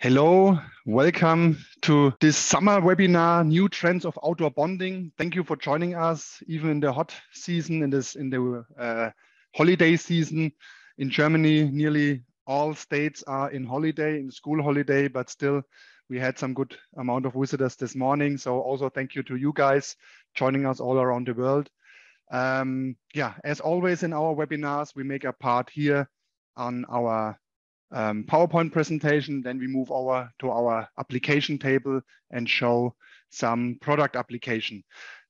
Hello, welcome to this summer webinar, New Trends of Outdoor Bonding. Thank you for joining us, even in the hot season, in the holiday season. In Germany, nearly all states are in holiday, in school holiday, but still we had some good amount of visitors this morning. So also thank you to you guys joining us all around the world. As always in our webinars, we make a part here on our PowerPoint presentation, then we move over to our application table and show some product application.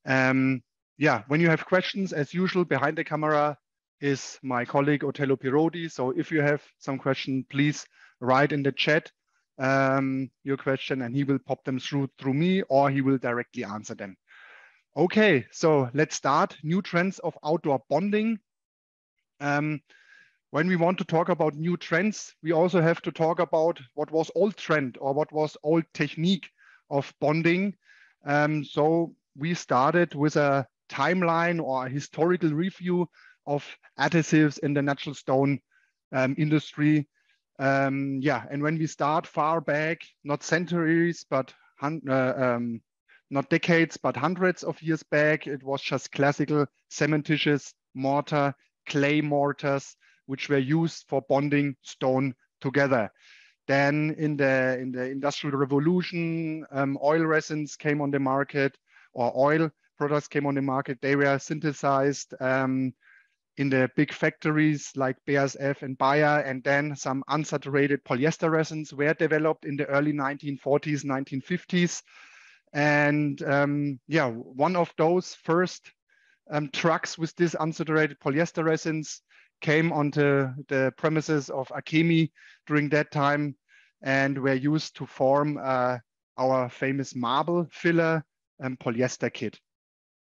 When you have questions, as usual, behind the camera is my colleague Otello Pirodi. So if you have some question, please write in the chat your question and he will pop them through me, or he will directly answer them. Okay, so let's start. New trends of outdoor bonding. When we want to talk about new trends, we also have to talk about what was old trend or what was old technique of bonding. So we started with a timeline or a historical review of adhesives in the natural stone industry. And when we start far back, not centuries, but not decades, but hundreds of years back, it was just classical cementitious mortar, clay mortars, which were used for bonding stone together. Then in the Industrial Revolution, oil resins came on the market, or oil products came on the market. They were synthesized in the big factories like BASF and Bayer, and then some unsaturated polyester resins were developed in the early 1940s, 1950s. And one of those first trucks with this unsaturated polyester resins came onto the premises of Akemi during that time and were used to form our famous marble filler polyester kit.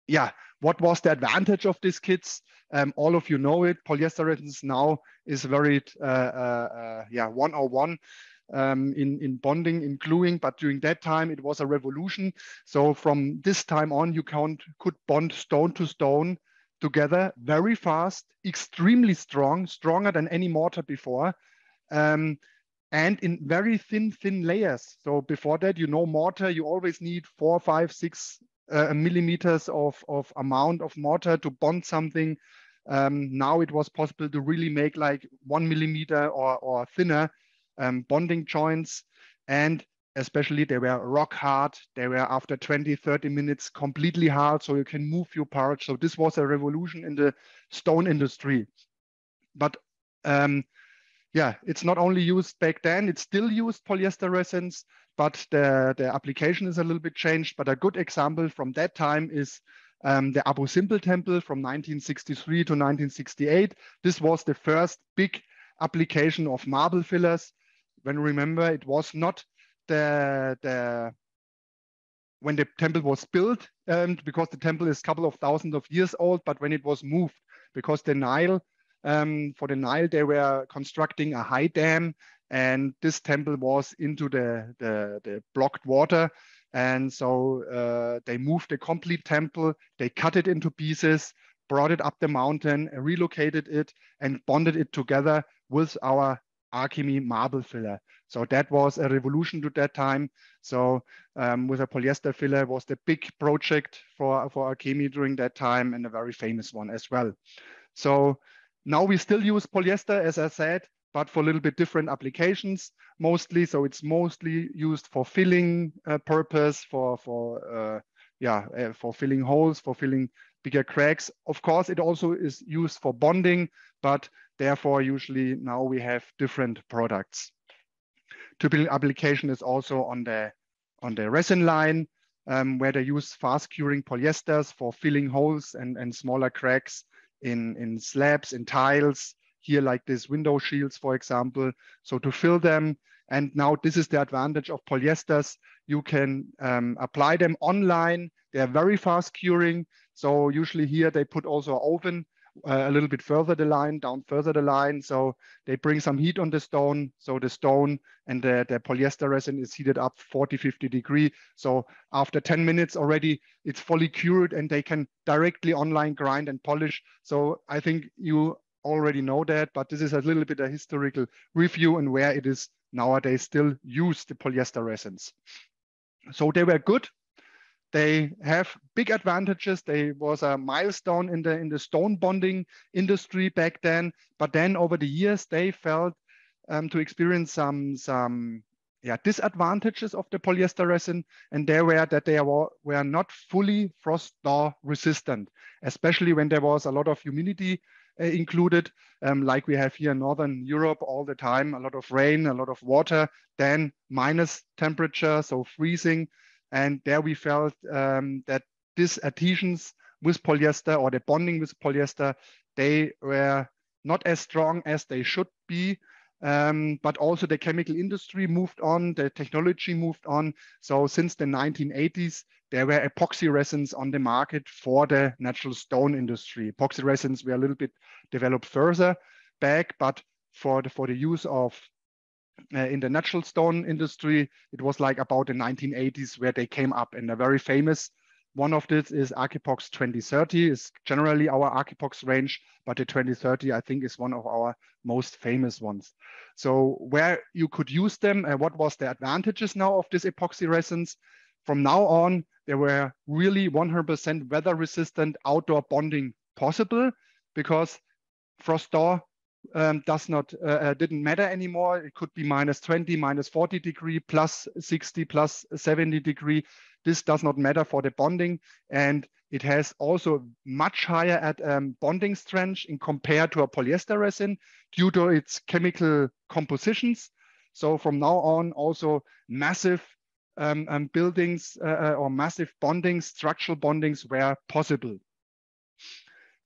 Yeah, what was the advantage of these kits? All of you know it. Polyester resins now is very 101 in bonding, in gluing, but during that time it was a revolution. So from this time on, you could bond stone to stone together very fast, extremely strong, stronger than any mortar before, and in very thin layers. So before that, mortar, you always need 4, 5, 6 millimeters of amount of mortar to bond something. Now it was possible to really make like 1 millimeter or thinner bonding joints, and especially they were rock hard. They were after 20, 30 minutes completely hard, so you can move your parts. So this was a revolution in the stone industry. But it's not only used back then, it's still used polyester resins, but the application is a little bit changed. But a good example from that time is the Abu Simbel temple from 1963 to 1968. This was the first big application of marble fillers. When you remember, it was not when the temple was built, because the temple is a couple of thousands of years old, but when it was moved, because the Nile, for the Nile, they were constructing a high dam, and this temple was into the blocked water. And so they moved the complete temple, they cut it into pieces, brought it up the mountain, relocated it, and bonded it together with our Akemi marble filler. So that was a revolution to that time. So with a polyester filler was the big project for Akemi during that time, and a very famous one as well. So now we still use polyester, as I said, but for a little bit different applications mostly. So it's mostly used for filling purpose, for filling holes, for filling bigger cracks. Of course, it also is used for bonding, but therefore usually now we have different products. Typical application is also on the resin line, where they use fast curing polyesters for filling holes and smaller cracks in slabs, in tiles, here like this window shields, for example. So to fill them, and now this is the advantage of polyesters. You can apply them online. They are very fast curing. So usually here they put also an oven a little bit further down further the line. So they bring some heat on the stone. So the stone and the polyester resin is heated up 40, 50 degrees. So after 10 minutes already, it's fully cured and they can directly online grind and polish. So I think you already know that, but this is a little bit a historical review and where it is nowadays still use the polyester resins. So they were good. They have big advantages. They was a milestone in the stone bonding industry back then. But then over the years, they felt to experience some disadvantages of the polyester resin, and they were that they were not fully frost thaw resistant, especially when there was a lot of humidity included, like we have here in Northern Europe all the time, a lot of rain, a lot of water, then minus temperature, so freezing. And there we felt that these adhesions with polyester or the bonding with polyester, they were not as strong as they should be. But also the chemical industry moved on, the technology moved on. So since the 1980s, there were epoxy resins on the market for the natural stone industry. Epoxy resins were a little bit developed further back, but for the use of in the natural stone industry, it was like about the 1980s where they came up. And a very famous one of this is Archipox 2030. Is generally our Archipox range, but the 2030 I think is one of our most famous ones. So where you could use them, what was the advantages now of this epoxy resins? From now on, there were really 100% weather resistant outdoor bonding possible, because frost thaw didn't matter anymore. It could be minus 20, minus 40 degree, plus 60, plus 70 degree. This does not matter for the bonding, and it has also much higher at bonding strength in compared to a polyester resin due to its chemical compositions. So from now on, also massive buildings or massive bondings, structural bondings were possible.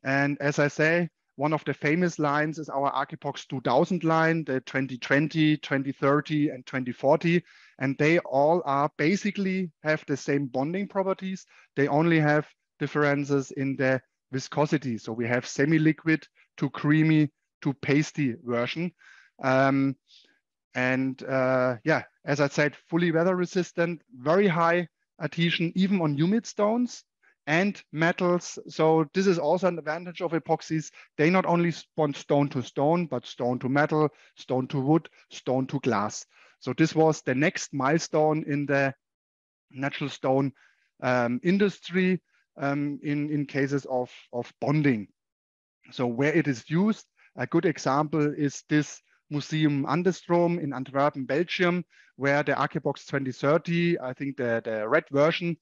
And as I say, one of the famous lines is our Archipox 2000 line, the 2020, 2030, and 2040. And they all are basically have the same bonding properties. They only have differences in the viscosity. So we have semi-liquid to creamy to pasty version. As I said, fully weather resistant, very high adhesion, even on humid stones and metals. So this is also an advantage of epoxies. They not only bond stone to stone, but stone to metal, stone to wood, stone to glass. So this was the next milestone in the natural stone industry in cases of bonding. So where it is used, a good example is this Museum Andestrom in Antwerpen, Belgium, where the Archipox 2030, I think the red version,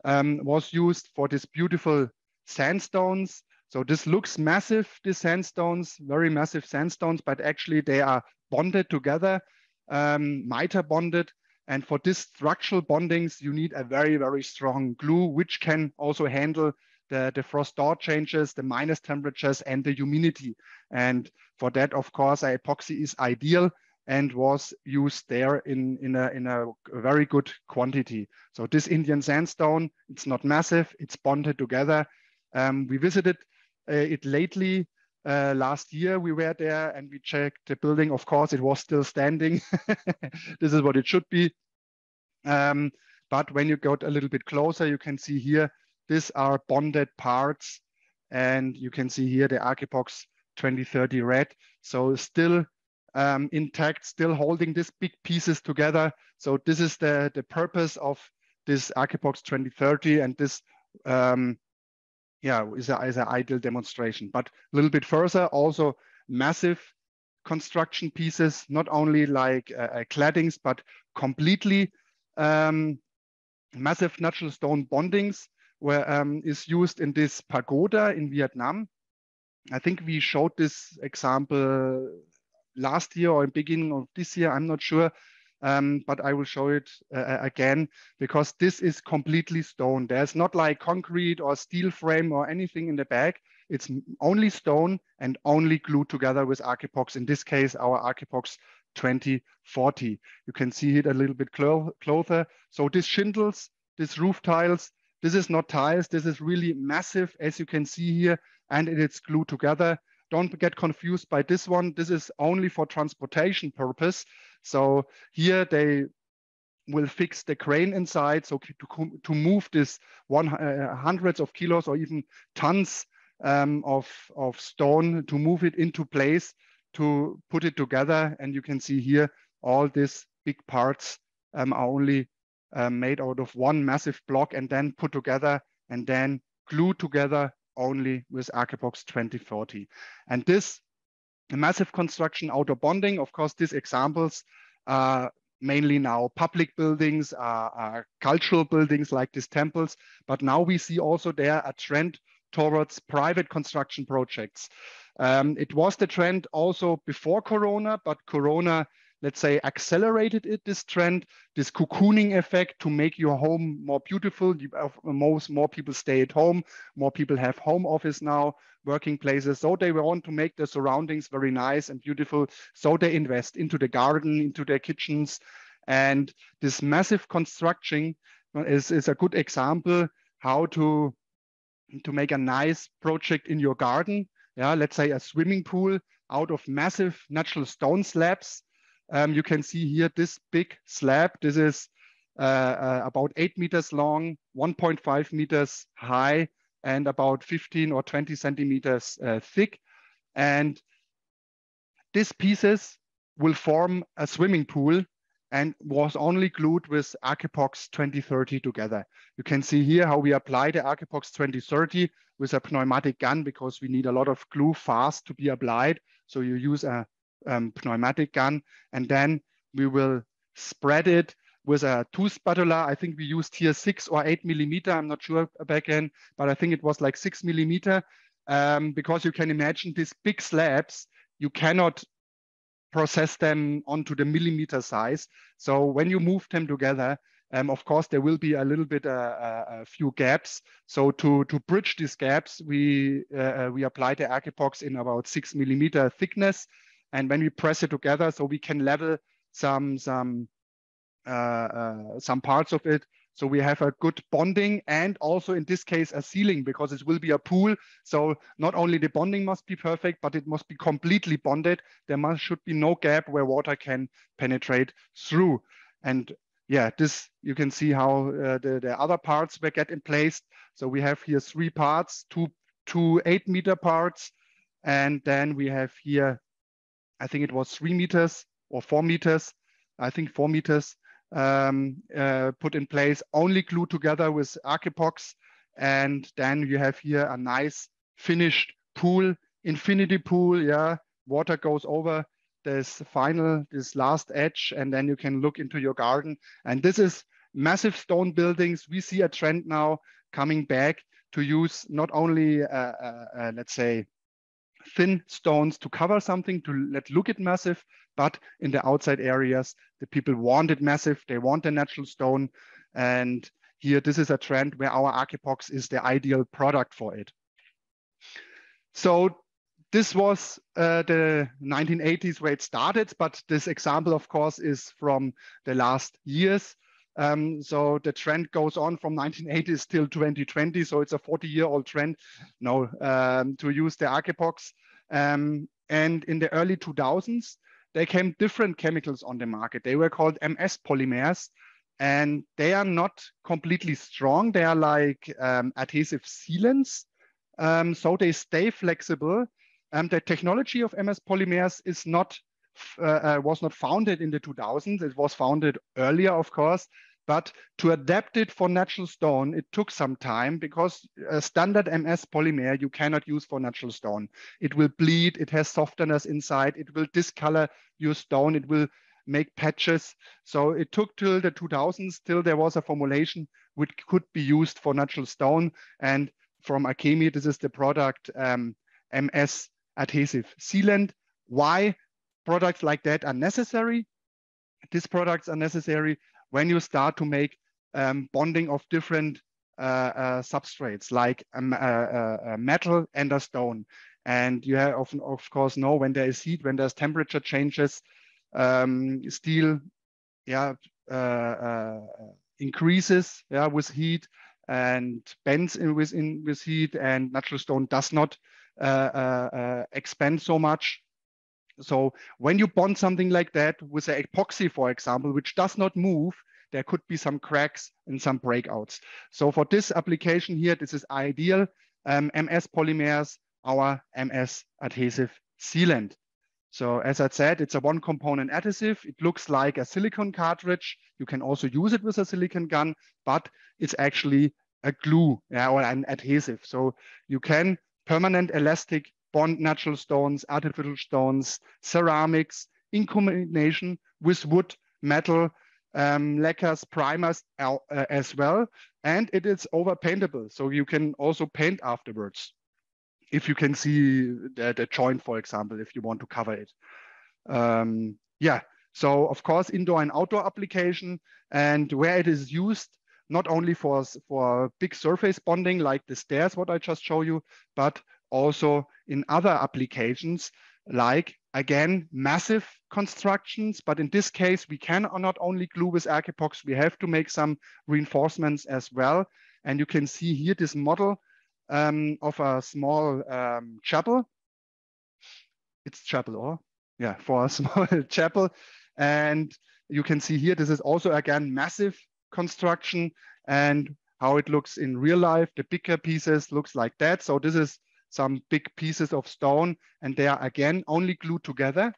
was used for these beautiful sandstones. So this looks massive, these sandstones, very massive sandstones, but actually they are bonded together, mitre bonded. And for these structural bondings, you need a very, very strong glue, which can also handle the frost thaw changes, the minus temperatures, and the humidity. And for that, of course, epoxy is ideal and was used there in a very good quantity. So this Indian sandstone, it's not massive, it's bonded together. We visited it lately. Last year we were there and we checked the building. Of course, it was still standing. This is what it should be. But when you got a little bit closer, you can see here, these are bonded parts. And you can see here the Archipox 2030 red. So still intact, still holding these big pieces together. So this is the purpose of this Archipox 2030, and this is an ideal demonstration. But a little bit further, also massive construction pieces, not only like claddings, but completely massive natural stone bondings where is used in this pagoda in Vietnam. I think we showed this example last year or in beginning of this year, I'm not sure, but I will show it again, because this is completely stone. There's not like concrete or steel frame or anything in the back. It's only stone and only glued together with Archipox. In this case, our Archipox 2040. You can see it a little bit closer. So these shingles, these roof tiles, this is not tiles. This is really massive, as you can see here, and it's glued together. Don't get confused by this one. This is only for transportation purpose. So here they will fix the crane inside. So to move this hundreds of kilos or even tons of stone, to move it into place, to put it together. And you can see here all these big parts are only made out of one massive block and then put together and then glued together only with Archibox 2040. And this massive construction outdoor bonding, of course, these examples are mainly now public buildings, cultural buildings like these temples, but now we see also there a trend towards private construction projects. It was the trend also before Corona, but Corona, let's say, accelerated this trend, this cocooning effect to make your home more beautiful. More people stay at home, more people have home office now, working places. So they want to make the surroundings very nice and beautiful. So they invest into the garden, into their kitchens. And this massive construction is a good example how to make a nice project in your garden. Yeah, let's say a swimming pool out of massive natural stone slabs. You can see here this big slab. This is about 8 meters long, 1.5 meters high, and about 15 or 20 centimeters thick. And these pieces will form a swimming pool and was only glued with Archibox 2030 together. You can see here how we apply the Archibox 2030 with a pneumatic gun because we need a lot of glue fast to be applied. So you use a pneumatic gun, and then we will spread it with a tooth spatula. I think we used here 6 or 8 millimeter. I'm not sure back then, but I think it was like 6 millimeter because you can imagine these big slabs, you cannot process them onto the millimeter size. So when you move them together, of course, there will be a little bit, a few gaps. So to bridge these gaps, we apply the Archibox in about 6 millimeter thickness. And when we press it together, so we can level some parts of it. So we have a good bonding and also in this case, a sealing because it will be a pool. So not only the bonding must be perfect, but it must be completely bonded. There should be no gap where water can penetrate through. And yeah, this you can see how the other parts were get in place. So we have here 3 parts, two 8 meter parts. And then we have here, I think it was 3 meters or 4 meters. I think 4 meters. Put in place, only glued together with Archibox. And then you have here a nice finished pool, infinity pool. Yeah, water goes over this last edge, and then you can look into your garden. And this is massive stone buildings. We see a trend now coming back to use not only, let's say, thin stones to cover something, to look it massive, but in the outside areas, the people want it massive. They want a natural stone. And here, this is a trend where our Archibox is the ideal product for it. So this was the 1980s where it started, but this example, of course, is from the last years. So the trend goes on from 1980s till 2020. So it's a 40-year-old trend now to use the Archibox. And in the early 2000s, there came different chemicals on the market. They were called MS polymers, and they are not completely strong. They are like adhesive sealants. So they stay flexible. The technology of MS polymers is was not founded in the 2000s. It was founded earlier, of course. But to adapt it for natural stone, it took some time because a standard MS polymer you cannot use for natural stone. It will bleed, it has softeners inside, it will discolor your stone, it will make patches. So it took till the 2000s till there was a formulation which could be used for natural stone. And from Akemi, this is the product MS-Adhesive sealant. Why products like that are necessary? These products are necessary when you start to make bonding of different substrates like a metal and a stone. And you have often, of course, know when there is heat, when there's temperature changes, steel increases with heat and bends with heat, and natural stone does not expand so much. So when you bond something like that with an epoxy, for example, which does not move, there could be some cracks and some breakouts. So for this application here, this is ideal. MS polymers, our MS adhesive sealant. So as I said, it's a one component adhesive. It looks like a silicone cartridge. You can also use it with a silicone gun, but it's actually a glue, yeah, or an adhesive. So you can permanent elastic bond natural stones, artificial stones, ceramics in combination with wood, metal, lacquers, primers as well. And it is overpaintable. So you can also paint afterwards. If you can see the joint, for example, if you want to cover it. Yeah, so of course, indoor and outdoor application, and where it is used, not only for big surface bonding like the stairs, what I just showed you, but also in other applications, like, again, massive constructions. But in this case, we can not only glue with Archipox, we have to make some reinforcements as well. And you can see here this model of a small chapel. It's chapel, or? Yeah, for a small chapel. And you can see here, this is also, again, massive construction, and how it looks in real life. The bigger pieces looks like that. So this is some big pieces of stone, and they are, again, only glued together.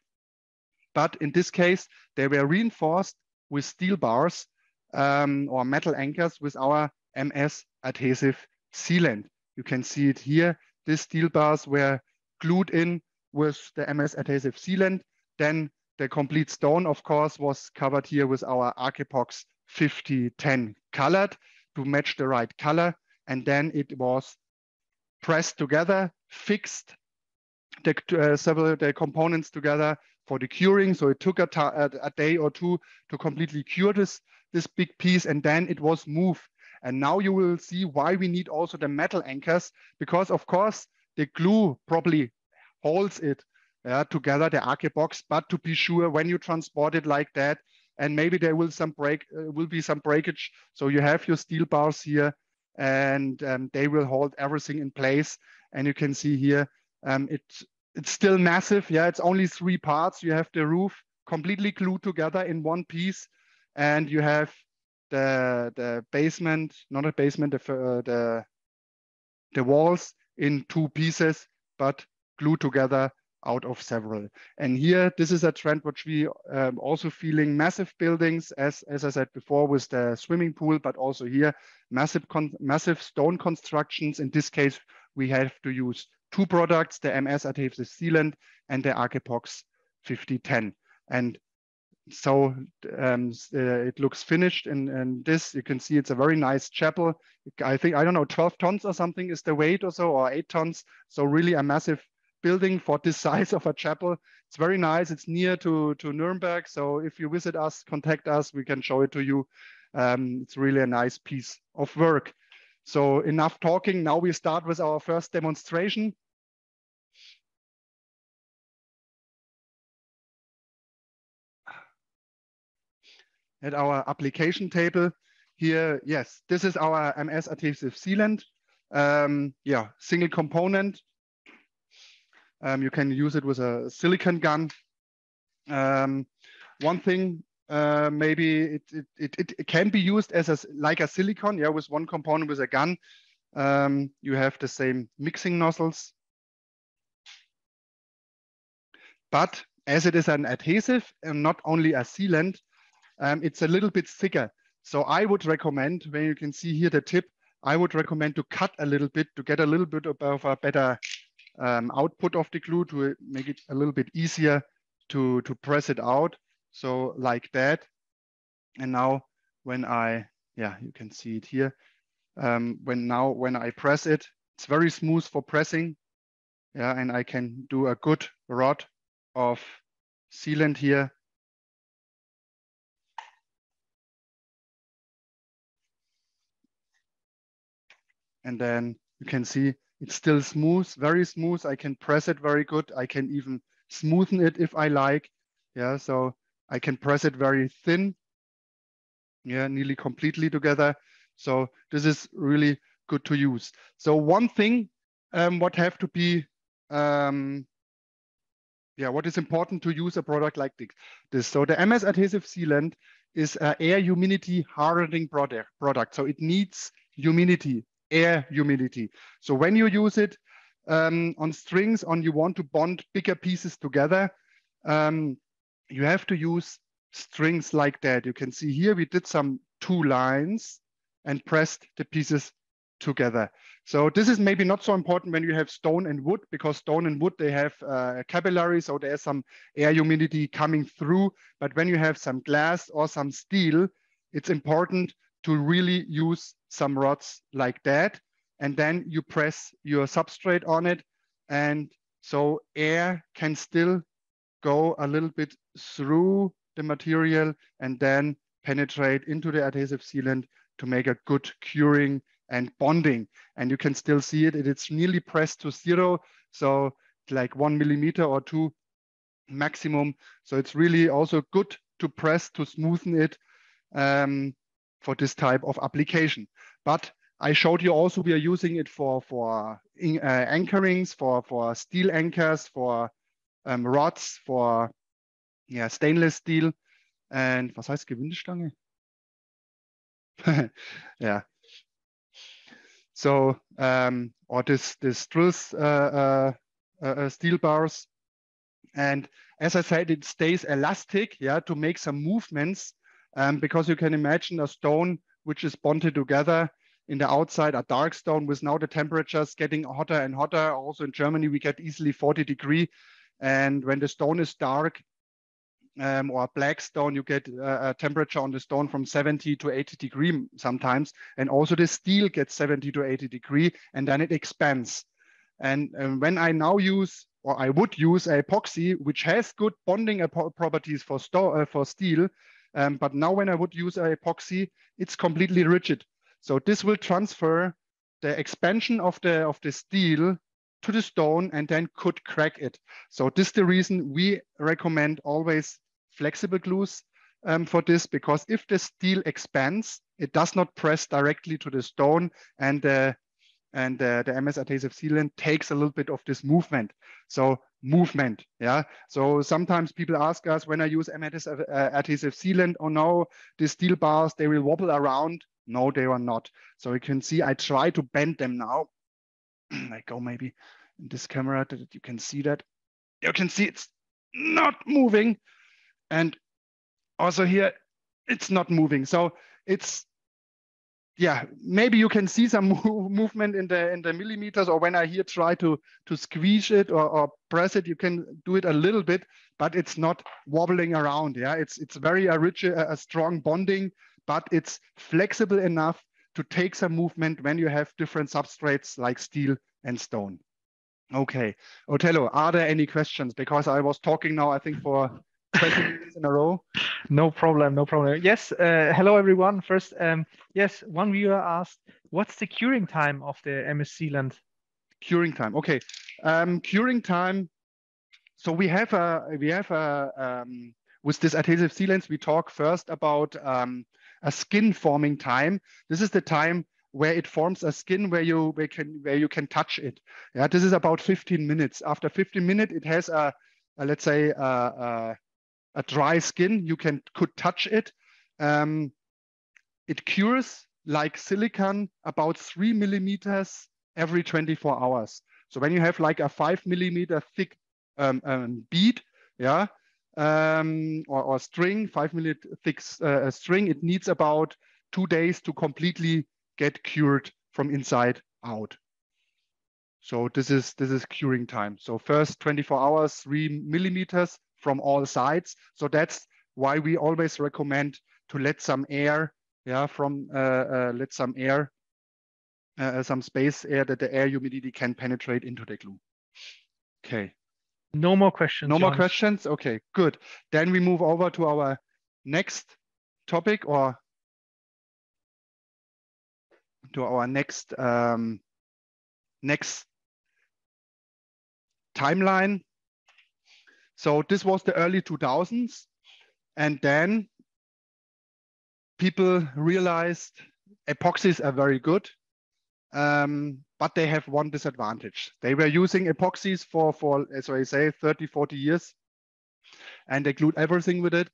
But in this case, they were reinforced with steel bars or metal anchors with our MS-Adhesive sealant. You can see it here. These steel bars were glued in with the MS-Adhesive sealant. Then the complete stone, of course, was covered here with our Archipox 5010 colored to match the right color. And then it was pressed together, fixed the components together for the curing. So it took a day or two to completely cure this big piece, and then it was moved. And now you will see why we need also the metal anchors, because of course the glue probably holds it together, the Archibox, but to be sure, when you transport it like that, and maybe there will be some breakage. So you have your steel bars here, and they will hold everything in place. And you can see here, it's still massive. Yeah, it's only 3 parts. You have the roof completely glued together in one piece, and you have the basement, not a basement, the walls in 2 pieces, but glued together out of several. And here, this is a trend which we also feeling massive buildings, as I said before, with the swimming pool, but also here, massive stone constructions. In this case, we have to use 2 products, the MS-Adhesive sealant and the Archipox 5010. And so it looks finished in this. You can see it's a very nice chapel. I think, I don't know, 12 tons or something is the weight or so, or 8 tons. So really a massive building for this size of a chapel. It's very nice. It's near to Nuremberg. So if you visit us, contact us, we can show it to you. It's really a nice piece of work. So enough talking. Now we start with our first demonstration. At our application table here, yes, this is our MS-Adhesive sealant. Yeah, single component. You can use it with a silicone gun. One thing, maybe it can be used as like a silicone, yeah, with one component with a gun. You have the same mixing nozzles. But as it is an adhesive and not only a sealant, it's a little bit thicker. So I would recommend, when you can see here the tip, I would recommend to cut a little bit to get a little bit of a better output of the glue, to make it a little bit easier to press it out. So like that. And now when you can see it here. When I press it, it's very smooth for pressing. Yeah, and I can do a good rod of sealant here. And then you can see it's still smooth, very smooth. I can press it very good. I can even smoothen it if I like. Yeah, so I can press it very thin. Yeah, nearly completely together. So this is really good to use. So one thing what have to be, what is important to use a product like this. So the MS-Adhesive sealant is an air humidity hardening product. So it needs humidity, air humidity. So when you use it on strings, you want to bond bigger pieces together, you have to use strings like that. You can see here we did some 2 lines and pressed the pieces together. So this is maybe not so important when you have stone and wood, because stone and wood, they have capillaries, so there's some air humidity coming through. But when you have some glass or some steel, it's important to really use some rods like that. And then you press your substrate on it. And so air can still go a little bit through the material and then penetrate into the adhesive sealant to make a good curing and bonding. And you can still see it. It's nearly pressed to 0. So like 1 millimeter or 2 maximum. So it's really also good to press to smoothen it for this type of application. But I showed you also we are using it for anchorings, for steel anchors, for rods, for stainless steel. And was heißt Gewindestange? Yeah. So or this drills steel bars. And as I said, it stays elastic, to make some movements, because you can imagine a stone which is bonded together in the outside, a dark stone, with now the temperatures getting hotter and hotter. Also in Germany, we get easily 40 degrees. And when the stone is dark, or black stone, you get a temperature on the stone from 70 to 80 degrees sometimes. And also the steel gets 70 to 80 degrees, and then it expands. And when I now use, or I would use epoxy, which has good bonding properties for steel, but now when I would use epoxy, it's completely rigid. So this will transfer the expansion of the steel to the stone and then could crack it. So this is the reason we recommend always flexible glues for this, because if the steel expands, it does not press directly to the stone, and the MS-Adhesive sealant takes a little bit of this movement. So movement, So sometimes people ask us, when I use MS-Adhesive sealant, oh no, the steel bars, they will wobble around. No, they are not. So you can see, I try to bend them now. I go maybe in this camera that you can see that. You can see it's not moving. And also here, it's not moving. So it's, maybe you can see some movement in the millimeters, or when I here try to squeeze it or press it, you can do it a little bit, but it's not wobbling around. It's very rigid, a strong bonding, but it's flexible enough to take some movement when you have different substrates like steel and stone. Okay, Otello, are there any questions? Because I was talking now, I think, for 20 minutes in a row. No problem, no problem. Yes, hello everyone. First, yes, one viewer asked, what's the curing time of the MS sealant? Curing time, okay. Curing time, so we have with this adhesive sealants, we talk first about a skin forming time. This is the time where it forms a skin where you can touch it. This is about 15 minutes. After 15 minutes, it has let's say a dry skin. You could touch it. It cures like silicon about 3 millimeters every 24 hours. So when you have like a 5 millimeter thick bead, or string, 5 millimeter thick string, it needs about 2 days to completely get cured from inside out. So this is curing time. So first 24 hours, 3 millimeters from all sides. So that's why we always recommend to let some air, let some air, some space air, that the air humidity can penetrate into the glue. Okay. No more questions. No more questions? Okay, good. Then we move over to our next topic, or to our next next timeline. So this was the early 2000s, and then people realized epoxies are very good, but they have one disadvantage. They were using epoxies for as I say, 30, 40 years, and they glued everything with it.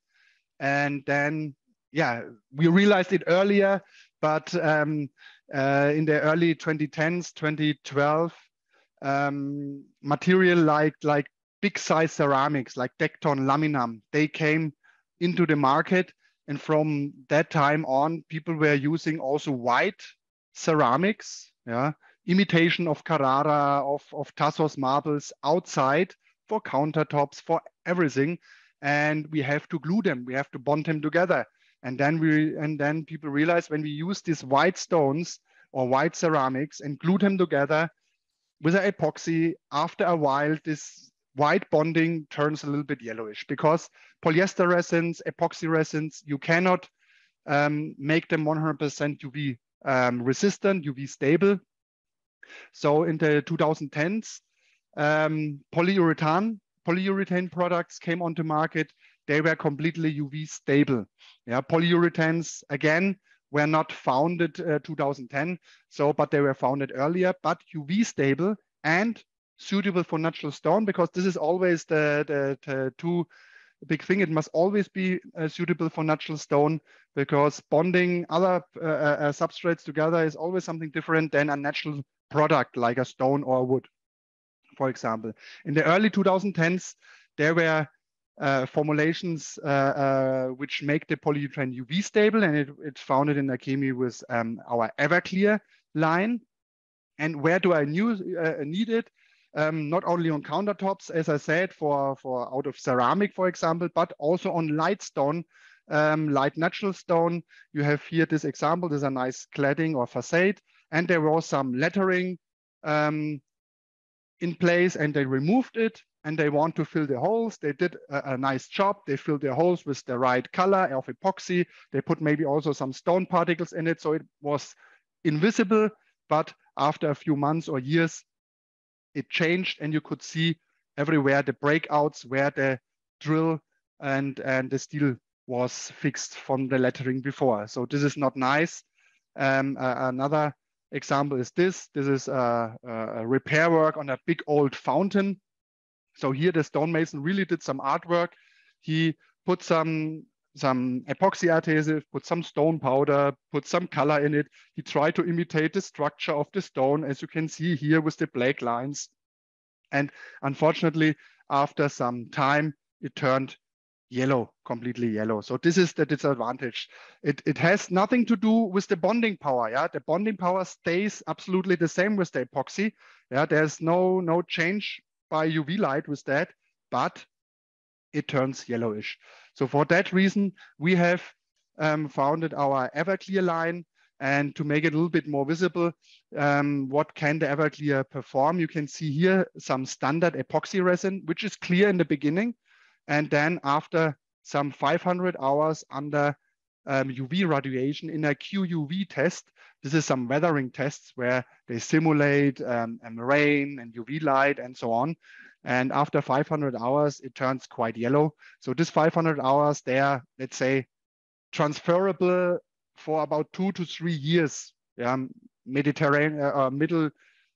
And then, we realized it earlier, but in the early 2010s, 2012, material like big size ceramics like Decton, Laminam, they came into the market. And from that time on, people were using also white ceramics, yeah, imitation of Carrara, of Tassos marbles outside for countertops, for everything. And we have to glue them, we have to bond them together. And then people realize when we use these white stones or white ceramics and glue them together with an epoxy, after a while, this white bonding turns a little bit yellowish because polyester resins, epoxy resins, you cannot make them 100% UV resistant, UV stable. So in the 2010s, polyurethane products came onto market. They were completely UV stable. Yeah, polyurethanes again were not founded 2010, but they were founded earlier, but UV stable and suitable for natural stone, because this is always the two big thing. It must always be suitable for natural stone, because bonding other substrates together is always something different than a natural product like a stone or wood, for example. In the early 2010s, there were formulations which make the polyurethane UV stable, and it's founded in Akemi with our Everclear line. And where do I need it? Not only on countertops, as I said, for out of ceramic, for example, but also on light stone, light natural stone. You have here this example. There's a nice cladding or facade, and there was some lettering in place, and they removed it, and they want to fill the holes. They did a nice job. They filled the holes with the right color of epoxy. They put maybe also some stone particles in it, so it was invisible. But after a few months or years, it changed, and you could see everywhere the breakouts where the drill and the steel was fixed from the lettering before. So this is not nice. Another example is this. This is a repair work on a big old fountain. So here the stonemason really did some artwork. He put some epoxy adhesive, put some stone powder, put some color in it. He tried to imitate the structure of the stone, as you can see here with the black lines. And unfortunately, after some time, it turned yellow, completely yellow. So this is the disadvantage. It has nothing to do with the bonding power. Yeah, the bonding power stays absolutely the same with the epoxy. Yeah, there's no change by UV light with that, but it turns yellowish. So for that reason, we have founded our Everclear line. And to make it a little bit more visible, what can the Everclear perform? You can see here some standard epoxy resin, which is clear in the beginning. And then after some 500 hours under UV radiation in a QUV test, this is some weathering tests where they simulate rain and UV light and so on. And after 500 hours, it turns quite yellow. So this 500 hours, they are, let's say, transferable for about 2 to 3 years. Yeah, Mediterranean, middle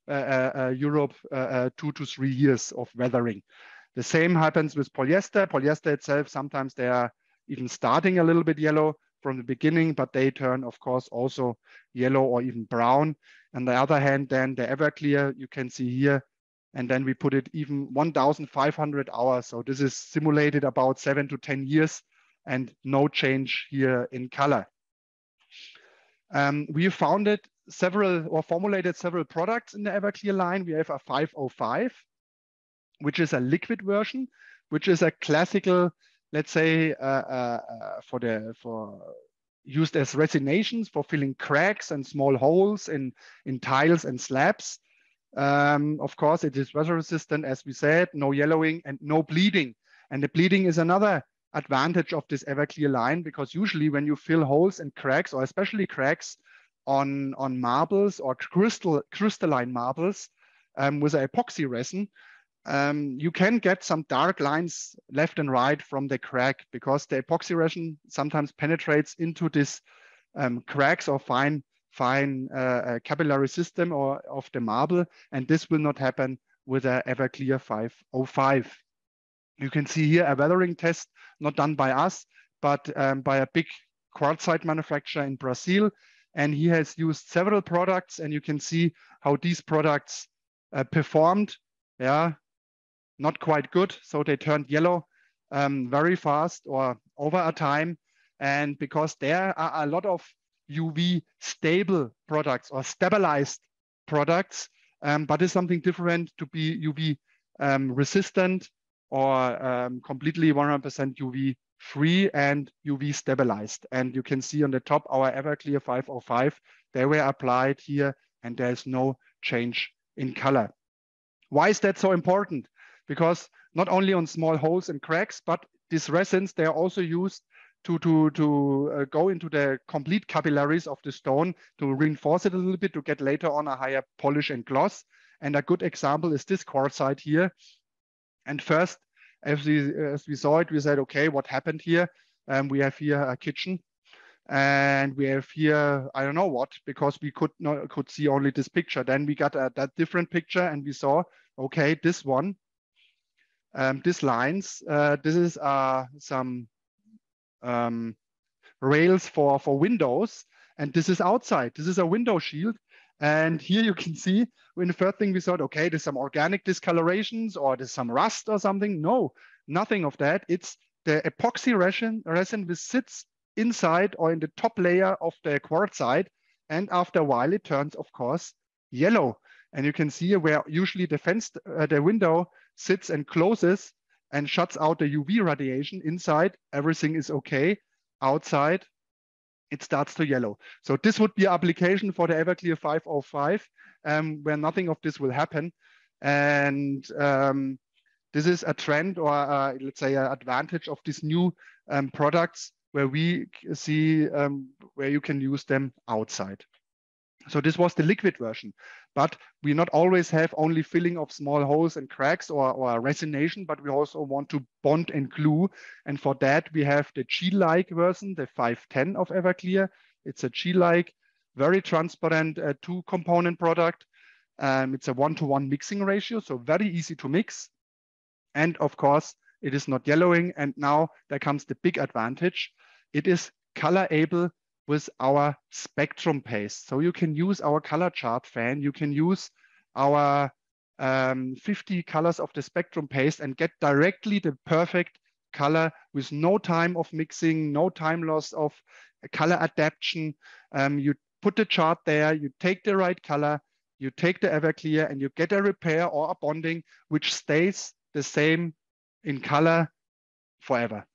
Europe, 2 to 3 years of weathering. The same happens with polyester. Polyester itself, sometimes they are even starting a little bit yellow from the beginning, but they turn, of course, also yellow or even brown. On the other hand, then the Everclear, you can see here, and then we put it even 1,500 hours. So this is simulated about 7 to 10 years and no change here in color. We founded several or formulated several products in the Everclear line. We have a 505, which is a liquid version, which is a classical, let's say, for used as resinations for filling cracks and small holes in tiles and slabs. Of course, it is weather resistant, as we said, no yellowing and no bleeding. And the bleeding is another advantage of this Everclear line, because usually when you fill holes and cracks, or especially cracks on marbles or crystalline marbles with an epoxy resin, you can get some dark lines left and right from the crack, because the epoxy resin sometimes penetrates into this cracks or fine capillary system of the marble, and this will not happen with an Everclear 505. You can see here a weathering test, not done by us, but by a big quartzite manufacturer in Brazil. And he has used several products, and you can see how these products performed. Yeah, not quite good. So they turned yellow very fast or over a time. And because there are a lot of UV stable products or stabilized products, but it's something different to be UV resistant or completely 100% UV free and UV stabilized. And you can see on the top our Everclear 505, they were applied here and there's no change in color. Why is that so important? Because not only on small holes and cracks, but these resins, they are also used to go into the complete capillaries of the stone to reinforce it a little bit to get later on a higher polish and gloss. And a good example is this quartzite here. And first, as we saw it, we said, okay, what happened here? We have here a kitchen, and we have here, I don't know what, because we could see only this picture. Then we got that different picture, and we saw, okay, this one, these lines, this is some rails for windows, and this is outside. This is a window shield. And here you can see, in the first thing we thought, okay, there's some organic discolorations or there's some rust or something. No, nothing of that. It's the epoxy resin which sits inside or in the top layer of the quartzite. And after a while, it turns, of course, yellow. And you can see where usually the window sits and closes and shuts out the UV radiation. Inside, everything is okay. Outside, it starts to yellow. So this would be application for the Everclear 505, where nothing of this will happen. And this is a trend or let's say an advantage of these new products where we see where you can use them outside. So this was the liquid version, but we not always have only filling of small holes and cracks or resination, but we also want to bond and glue. And for that, we have the gel-like version, the 510 of Everclear. It's a gel-like, very transparent two-component product. It's a 1-to-1 mixing ratio, so very easy to mix. And of course, it is not yellowing. And now there comes the big advantage. It is color-able with our spectrum paste. So you can use our color chart fan, you can use our 50 colors of the spectrum paste and get directly the perfect color with no time of mixing, no time loss of color adaptation. You put the chart there, you take the right color, you take the Everclear and you get a repair or a bonding which stays the same in color forever.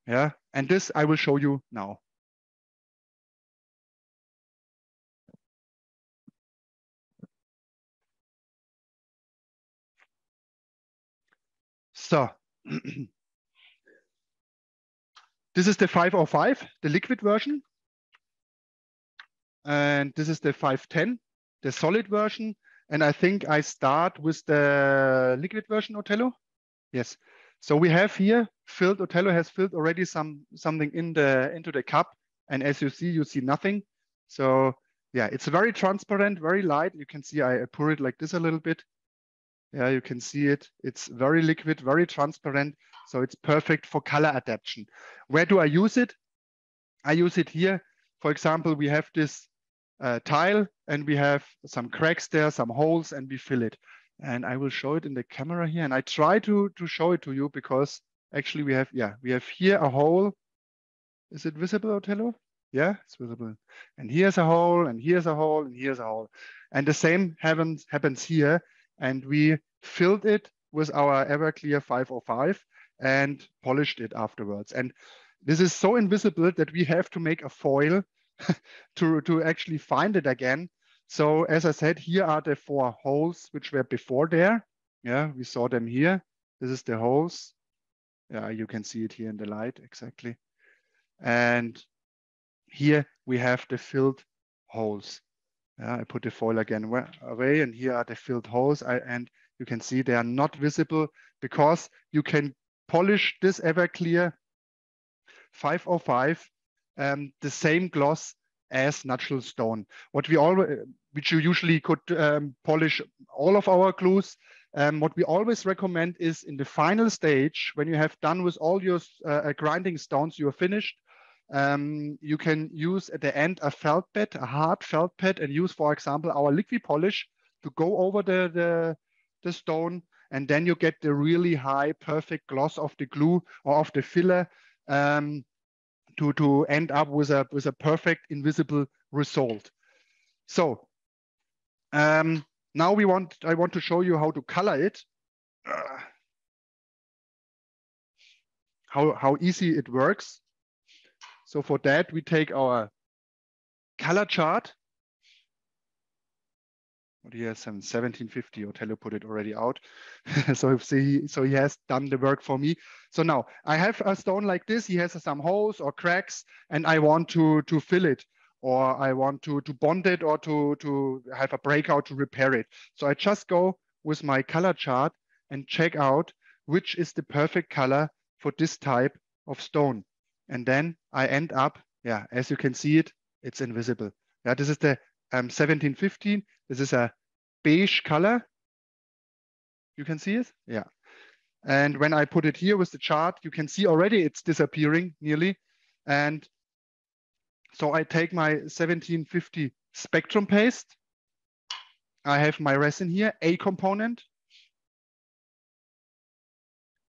Yeah, and this I will show you now. So this is the 505, the liquid version. And this is the 510, the solid version. And I think I start with the liquid version, Otello. Yes. So we have here filled, Otello has filled already something into the cup. And as you see nothing. So yeah, it's very transparent, very light. You can see I pour it like this a little bit. Yeah, you can see it. It's very liquid, very transparent. So it's perfect for color adaptation. Where do I use it? I use it here. For example, we have this tile and we have some cracks there, some holes, and we fill it. And I will show it in the camera here. And I try to show it to you because actually we have here a hole. Is it visible, Otello? Yeah, it's visible. And here's a hole, and here's a hole, and here's a hole. And the same happens here. And we filled it with our Everclear 505 and polished it afterwards. And this is so invisible that we have to make a foil to actually find it again. So as I said, here are the 4 holes which were before there. Yeah, we saw them here. This is the holes. Yeah, you can see it here in the light, exactly. And here we have the filled holes. I put the foil again away, and here are the filled holes. And you can see they are not visible because you can polish this Everclear 505 the same gloss as natural stone. Which you usually could polish all of our glues. What we always recommend is in the final stage, when you have done with all your grinding stones, you are finished. You can use at the end a felt bed, a hard felt bed, and use, for example, our liquid polish to go over the stone and then you get the really high, perfect gloss of the glue or of the filler to end up with a perfect invisible result. So now I want to show you how to color it, how easy it works. So for that, we take our color chart. He has some 1750, Otello put it already out. So he has done the work for me. So now I have a stone like this. He has some holes or cracks, and I want to fill it, or I want to bond it, or to have a breakout to repair it. So I just go with my color chart and check out which is the perfect color for this type of stone. And then I end up, yeah, as you can see it, it's invisible. Yeah, this is the 1715. This is a beige color. You can see it? Yeah. And when I put it here with the chart, you can see already it's disappearing nearly. And so I take my 1750 spectrum paste. I have my resin here, A component.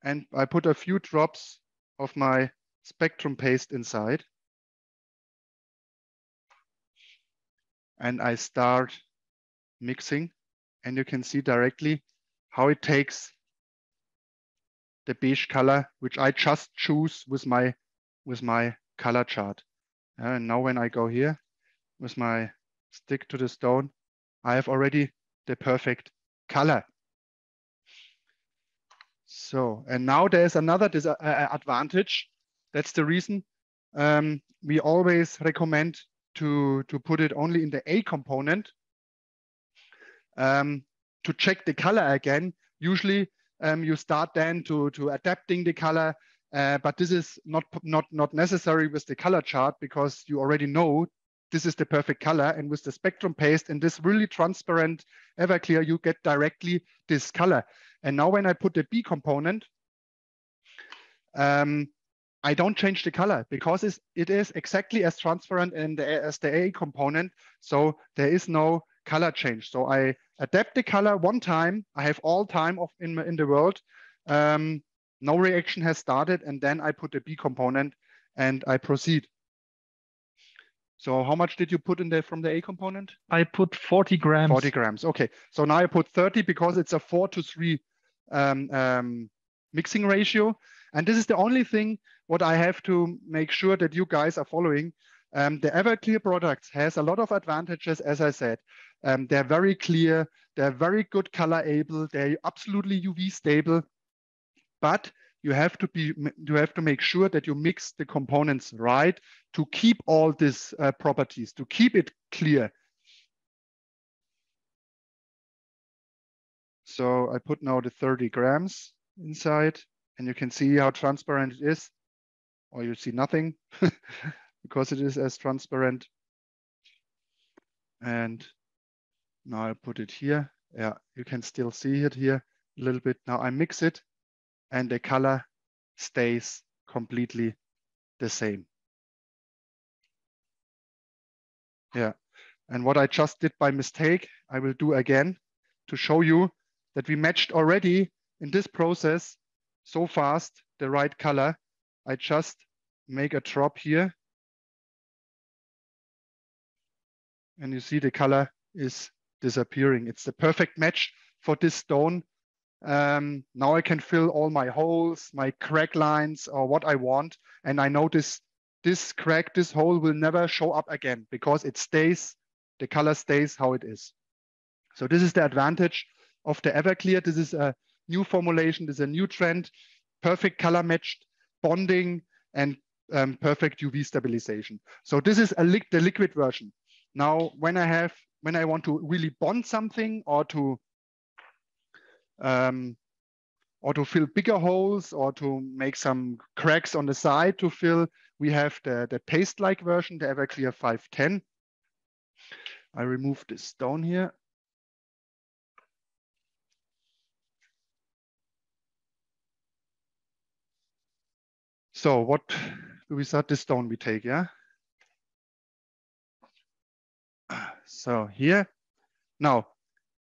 And I put a few drops of my spectrum paste inside. And I start mixing, and you can see directly how it takes the beige color, which I just choose with my color chart. And now when I go here with my stick to the stone, I have already the perfect color. So, and now there's another advantage. That's the reason we always recommend to put it only in the A component. To check the color again, usually you start then to adapting the color, but this is not necessary with the color chart, because you already know this is the perfect color. And with the spectrum paste and this really transparent Everclear, you get directly this color. And now when I put the B component, I don't change the color, because it is exactly as transparent as the A component. So there is no color change. So I adapt the color one time. I have all time in the world. No reaction has started, and then I put the B component and I proceed. So how much did you put in there from the A component? I put 40 grams. 40 grams. Okay. So now I put 30, because it's a 4:3 mixing ratio. And this is the only thing what I have to make sure that you guys are following. The Everclear products has a lot of advantages, as I said. They're very clear, they're very good color able, they're absolutely UV stable, but you have to make sure that you mix the components right to keep all these properties, to keep it clear. So I put now the 30 grams inside, and you can see how transparent it is, or you see nothing because it is as transparent. And now I put it here. Yeah, you can still see it here a little bit. Now I mix it, and the color stays completely the same. Yeah, and what I just did by mistake, I will do again to show you that we matched already in this process so fast the right color. I just make a drop here, and you see the color is disappearing. It's the perfect match for this stone. Now I can fill all my holes, my crack lines, or what I want. And I know this crack, this hole will never show up again, because it stays, the color stays how it is. So this is the advantage of the Everclear. This is a new formulation, this is a new trend, perfect color matched bonding, and perfect UV stabilization. So this is the liquid version. Now, when I want to really bond something, or to fill bigger holes, or to make some cracks on the side to fill, we have the paste-like version, the Everclear 510. I remove this stone here. So what do we start? This stone we take, yeah? So here, now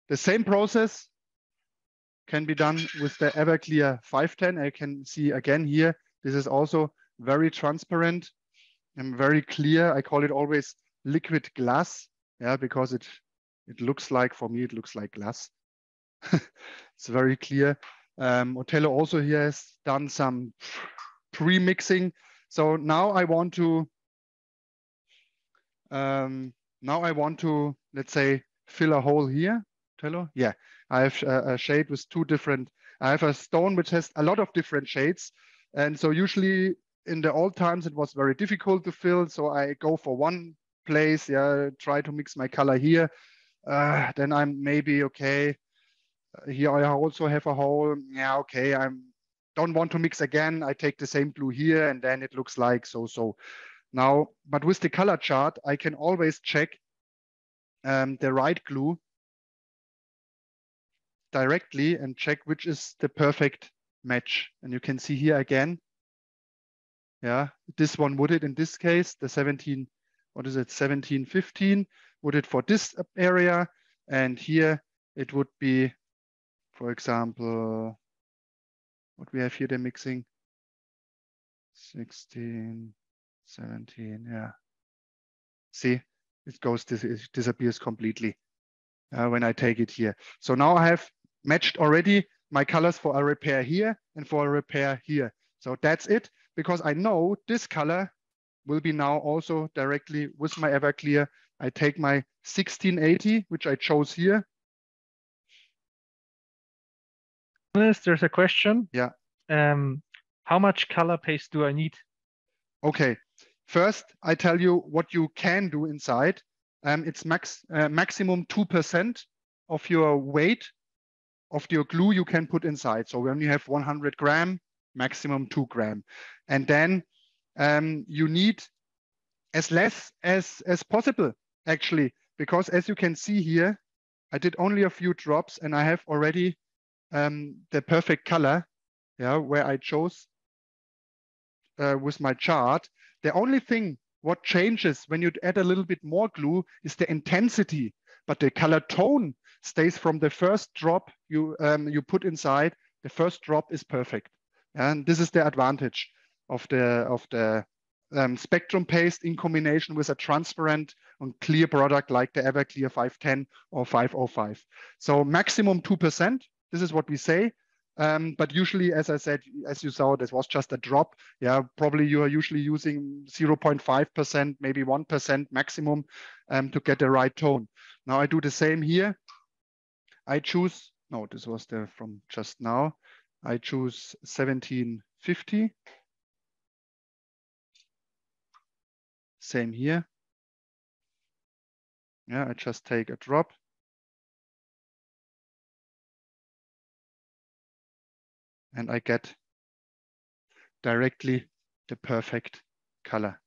the same process can be done with the Everclear 510. I can see again here, this is also very transparent and very clear. I call it always liquid glass, yeah, because it looks like, for me, it looks like glass. It's very clear. Otello also here has done some pre-mixing. So now I want to, let's say, fill a hole here. Otello, yeah, I have a shade with two different. I have a stone which has a lot of different shades, and so usually in the old times it was very difficult to fill. So I go for one place, yeah, try to mix my color here. Then I'm maybe okay. Here I also have a hole. Yeah, okay. Don't want to mix again. I take the same glue here, and then it looks like so. Now, but with the color chart, I can always check the right glue directly and check which is the perfect match. And you can see here again, yeah, this one would it in this case, the 17, what is it, 1715 would it for this area. And here it would be, for example, what we have here, the mixing, 16, 17, yeah. See, it goes, it disappears completely when I take it here. So now I have matched already my colors for a repair here and for a repair here. So that's it, because I know this color will be now also directly with my Everclear. I take my 1680, which I chose here. There's a question. Yeah. How much color paste do I need? Okay. First, I tell you what you can do inside. It's maximum 2% of your weight of your glue you can put inside. So when you have 100 gram, maximum 2 gram. And then you need as less as possible, actually, because as you can see here, I did only a few drops and I have already the perfect color, yeah, where I chose with my chart. The only thing what changes when you add a little bit more glue is the intensity, but the color tone stays from the first drop you put inside. The first drop is perfect, and this is the advantage of the spectrum paste in combination with a transparent and clear product like the Everclear 510 or 505. So maximum 2%. This is what we say. But usually, as I said, as you saw, this was just a drop. Yeah, probably you are usually using 0.5%, maybe 1% maximum to get the right tone. Now I do the same here. I choose, no, this was the from just now. I choose 1750. Same here. Yeah, I just take a drop. And I get directly the perfect color.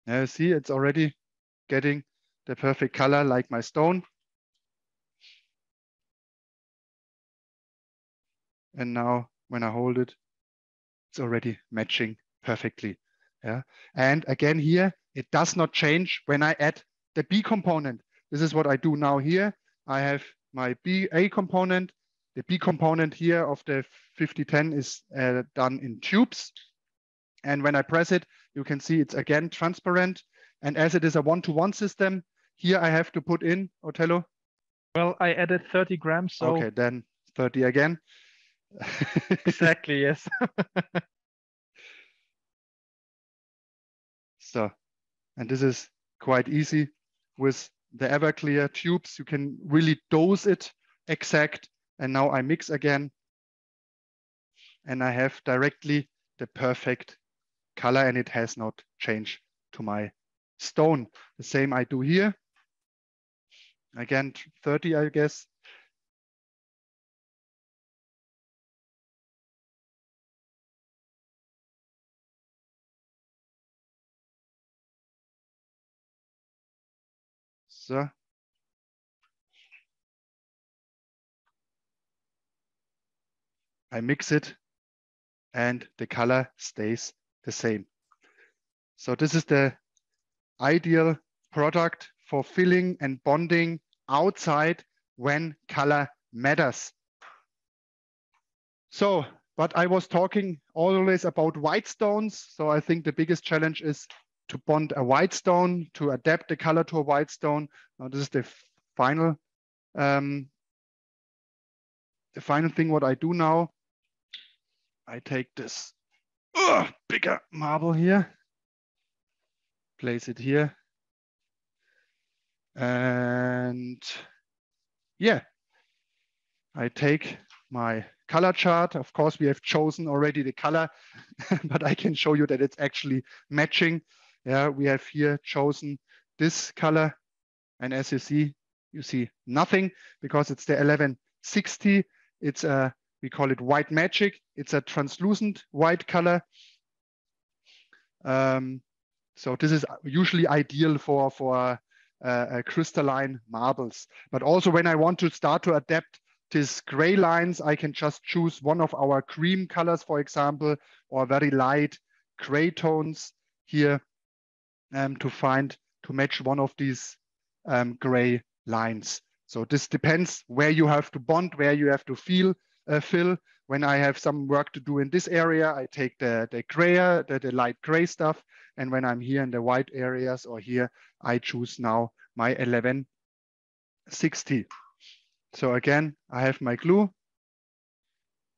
Now you see, it's already getting the perfect color like my stone. And now when I hold it, it's already matching perfectly. Yeah. And again here, it does not change when I add the B component. This is what I do now here. I have my A component. The B component here of the 5010 is done in tubes. And when I press it, you can see it's again transparent. And as it is a one-to-one system, here I have to put in, Otello. Well, I added 30 grams. So okay, then 30 again. Exactly, yes. So, and this is quite easy with the Everclear tubes. You can really dose it exact. And now I mix again. And I have directly the perfect color, and it has not changed to my stone. The same I do here. Again, 30, I guess. So. I mix it and the color stays the same. So this is the ideal product for filling and bonding outside when color matters. So, but I was talking always about white stones. So I think the biggest challenge is to bond a white stone, to adapt the color to a white stone. Now this is the final thing what I do now. I take this bigger marble here, place it here, and yeah, I take my color chart. Of course, we have chosen already the color, but I can show you that it's actually matching. Yeah, we have here chosen this color, and as you see nothing because it's the 1160. It's a, we call it white magic. It's a translucent white color. So this is usually ideal for crystalline marbles. But also when I want to start to adapt these gray lines, I can just choose one of our cream colors, for example, or very light gray tones here to match one of these gray lines. So this depends where you have to bond, where you have to fill. When I have some work to do in this area, I take the light gray stuff. And when I'm here in the white areas or here, I choose now my 1160. So again, I have my glue.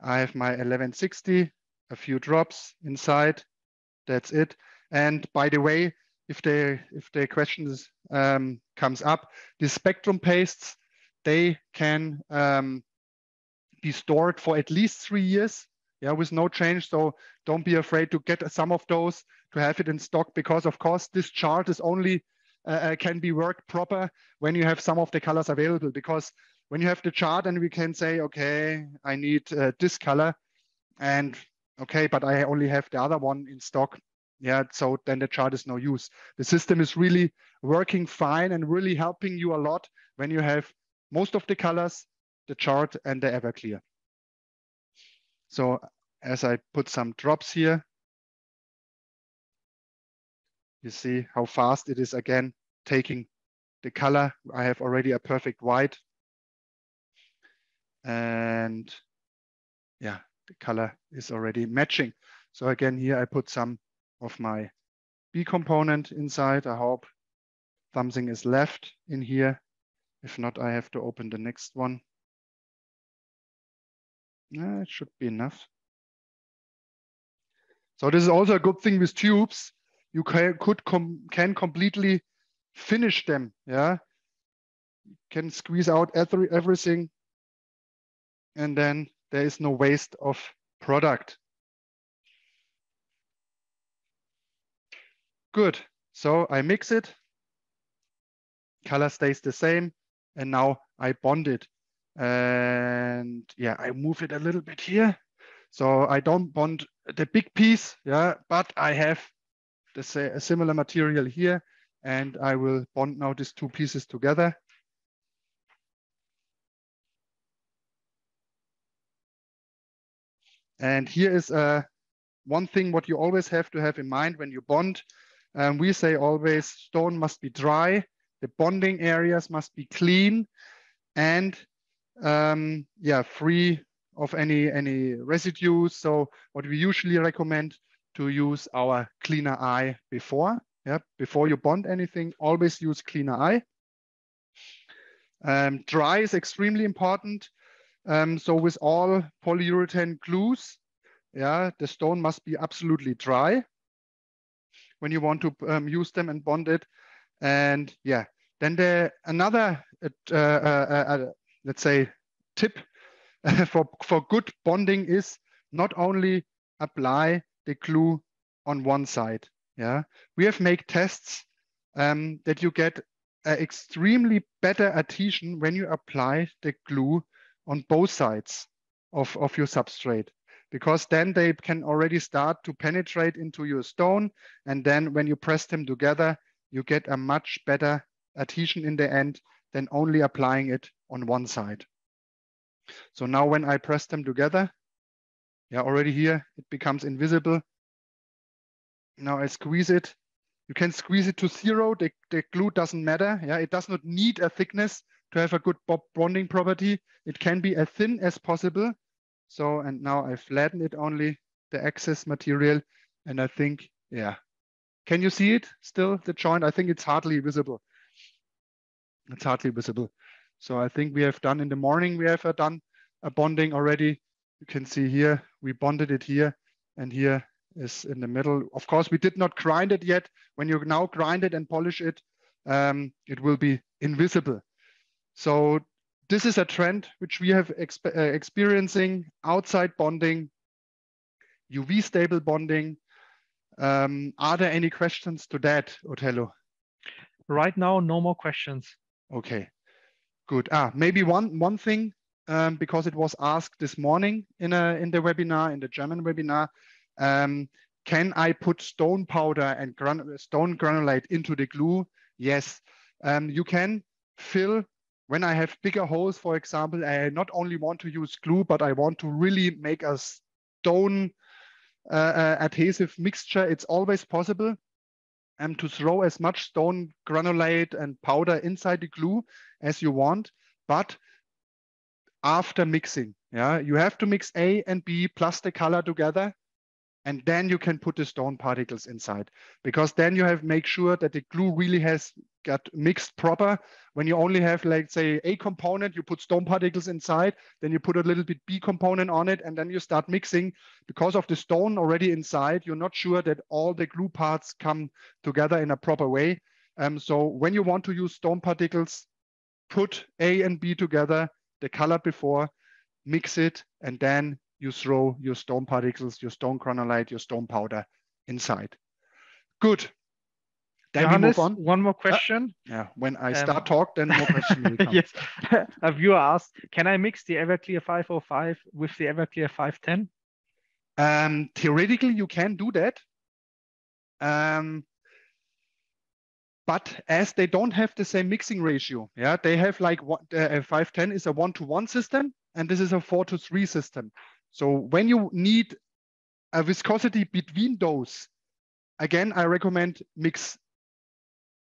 I have my 1160, a few drops inside. That's it. And by the way, if the question comes up, the spectrum pastes, they can be stored for at least 3 years, yeah, with no change. So don't be afraid to get some of those to have it in stock, because of course this chart is only can be worked proper when you have some of the colors available. Because when you have the chart and we can say, okay, I need this color, and okay, but I only have the other one in stock. Yeah, so then the chart is no use. The system is really working fine and really helping you a lot when you have most of the colors, the chart, and the Everclear. So as I put some drops here, you see how fast it is again taking the color. I have already a perfect white. And yeah, the color is already matching. So again, here I put some of my B component inside. I hope something is left in here. If not, I have to open the next one. It should be enough. So this is also a good thing with tubes. You can completely finish them. Yeah, you can squeeze out everything, and then there is no waste of product. Good. So I mix it. Color stays the same, and now I bond it. And yeah, I move it a little bit here. So I don't bond the big piece, yeah, but I have a similar material here, and I will bond now these two pieces together. And here is one thing what you always have to have in mind when you bond. We say always stone must be dry, the bonding areas must be clean, and yeah, free of any residues. So what we usually recommend to use our cleaner eye before. Yeah, before you bond anything, always use cleaner eye. Dry is extremely important. So with all polyurethane glues, yeah, the stone must be absolutely dry when you want to use them and bond it. And yeah, then another let's say tip for good bonding is not only apply the glue on one side. Yeah, we have made tests that you get extremely better adhesion when you apply the glue on both sides of your substrate, because then they can already start to penetrate into your stone, and then when you press them together, you get a much better adhesion in the end than only applying it on one side. So now when I press them together, yeah, already here it becomes invisible. Now I squeeze it. You can squeeze it to 0. The glue doesn't matter. Yeah, it does not need a thickness to have a good bonding property. It can be as thin as possible. So, and now I flatten it only, the excess material. And I think, yeah. Can you see it still, the joint? I think it's hardly visible. It's hardly visible. So I think we have done in the morning, we have done a bonding already. You can see here, we bonded it here, and here is in the middle. Of course, we did not grind it yet. When you now grind it and polish it, it will be invisible. So this is a trend which we have experiencing: outside bonding, UV-stable bonding. Are there any questions to that, Otello? Right now, no more questions. Okay, good. Maybe one thing, because it was asked this morning in the webinar, in the German webinar. Can I put stone powder and stone granulate into the glue? Yes, you can fill. When I have bigger holes, for example, I not only want to use glue, but I want to really make a stone adhesive mixture. It's always possible to throw as much stone granulate and powder inside the glue as you want, but after mixing, yeah, you have to mix A and B plus the color together, and then you can put the stone particles inside, because then you have make sure that the glue really has got mixed proper. When you only have, like, say, A component, you put stone particles inside, then you put a little bit B component on it, and then you start mixing. Because of the stone already inside, you're not sure that all the glue parts come together in a proper way. So when you want to use stone particles, put A and B together, the color before, mix it, and then you throw your stone particles, your stone granulate, your stone powder inside. Good. Then Johannes, we move on. one more question. Yeah, when I start talk, then more questions will come. Yes, a viewer asked, can I mix the Everclear 505 with the Everclear 510? Theoretically, you can do that. But as they don't have the same mixing ratio, yeah, they have like 510 is a 1-to-1 system, and this is a 4-to-3 system. So when you need a viscosity between those, again, I recommend mix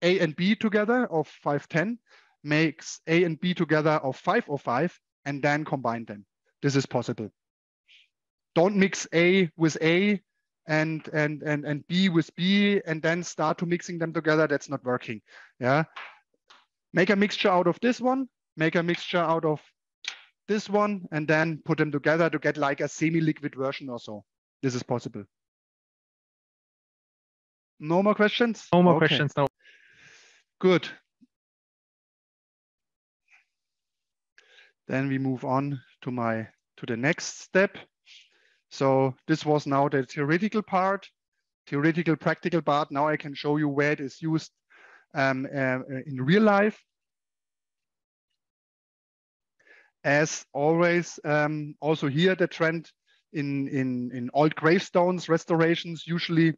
A and B together of 510, mix A and B together of 505, and then combine them. This is possible. Don't mix A with A and B with B and then start to mixing them together. That's not working. Yeah. Make a mixture out of this one, make a mixture out of this one, and then put them together to get like a semi-liquid version or so. This is possible. No more questions? No more questions, no. Good. Then we move on to the next step. So this was now the theoretical part, theoretical practical part. Now I can show you where it is used in real life. As always, also here the trend in old gravestones restorations, usually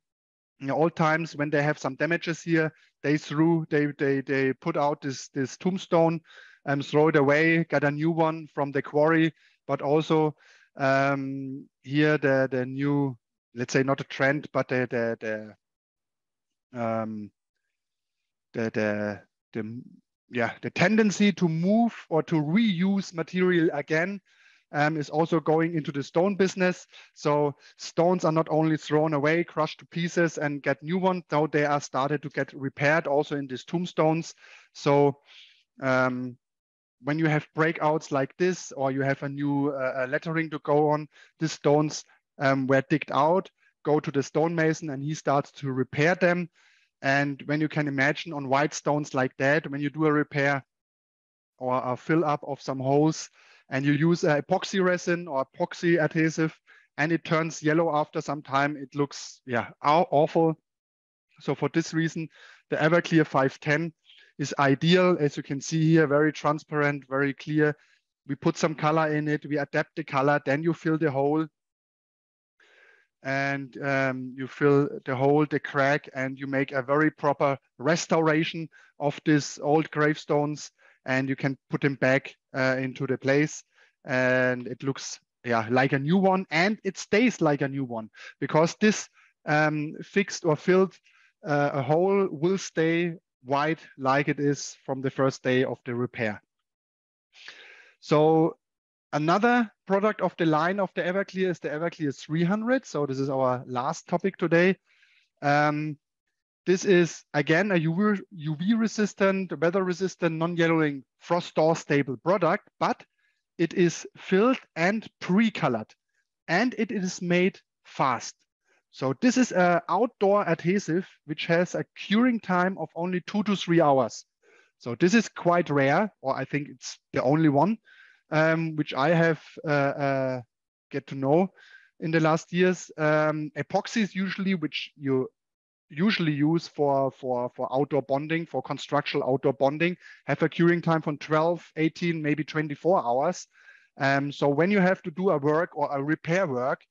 in old times when they have some damages here, they put out this tombstone and throw it away, get a new one from the quarry. But also here the new, let's say not a trend, but the tendency to move or to reuse material again is also going into the stone business. So stones are not only thrown away, crushed to pieces and get new ones, now they are started to get repaired also in these tombstones. So when you have breakouts like this, or you have a new lettering to go on, these stones were digged out, go to the stonemason, and he starts to repair them. And when you can imagine on white stones like that, when you do a repair or a fill up of some holes, and you use an epoxy resin or epoxy adhesive, and it turns yellow after some time, it looks awful. So for this reason, the Everclear 510 is ideal. As you can see here, very transparent, very clear. We put some color in it, we adapt the color, then you fill the hole, and you fill the hole, the crack, and you make a very proper restoration of these old gravestones, and you can put them back into the place, and it looks like a new one, and it stays like a new one, because this fixed or filled a hole will stay white like it is from the first day of the repair. So another product of the line of the Everclear is the Everclear 300. So this is our last topic today. This is, again, a UV resistant, weather resistant, non-yellowing, frost door stable product, but it is filled and pre-colored, and it is made fast. So this is an outdoor adhesive which has a curing time of only 2 to 3 hours. So this is quite rare, or I think it's the only one which I have get to know in the last years. Epoxies usually, which you usually use for outdoor bonding, for constructional outdoor bonding, have a curing time from 12, 18, maybe 24 hours. So when you have to do a work or a repair work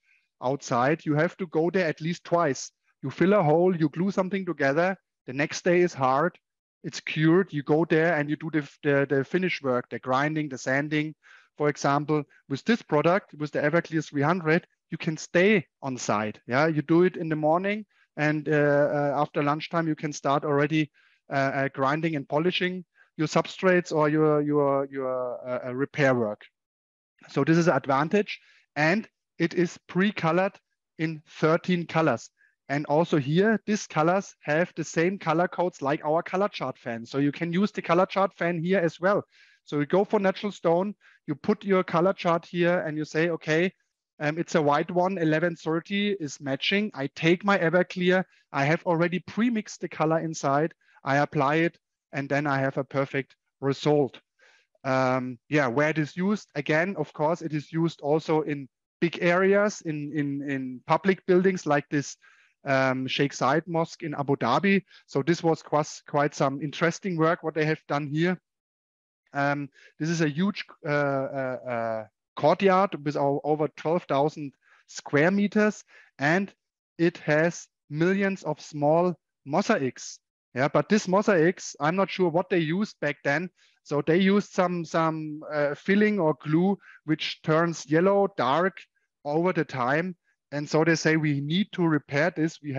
outside, you have to go there at least twice. You fill a hole, you glue something together. The next day is hard. It's cured. You go there and you do the finish work, the grinding, the sanding. For example, with this product, with the Everclear 300, you can stay on site. Yeah, you do it in the morning, and after lunchtime, you can start already grinding and polishing your substrates or your repair work. So this is an advantage, and it is pre-colored in 13 colors. And also here, these colors have the same color codes like our color chart fan. So you can use the color chart fan here as well. So you go for natural stone, you put your color chart here and you say, okay, it's a white one, 1130 is matching. I take my Everclear, I have already pre-mixed the color inside, I apply it, and then I have a perfect result. Yeah, where it is used, again, of course, it is used also in big areas, in public buildings like this Sheikh Zayed Mosque in Abu Dhabi. So this was quite some interesting work what they have done here. This is a huge courtyard with over 12,000 square meters, and it has millions of small mosaics. Yeah, but these mosaics, I'm not sure what they used back then. So they used some filling or glue which turns yellow, dark over the time. And so they say we need to repair this. We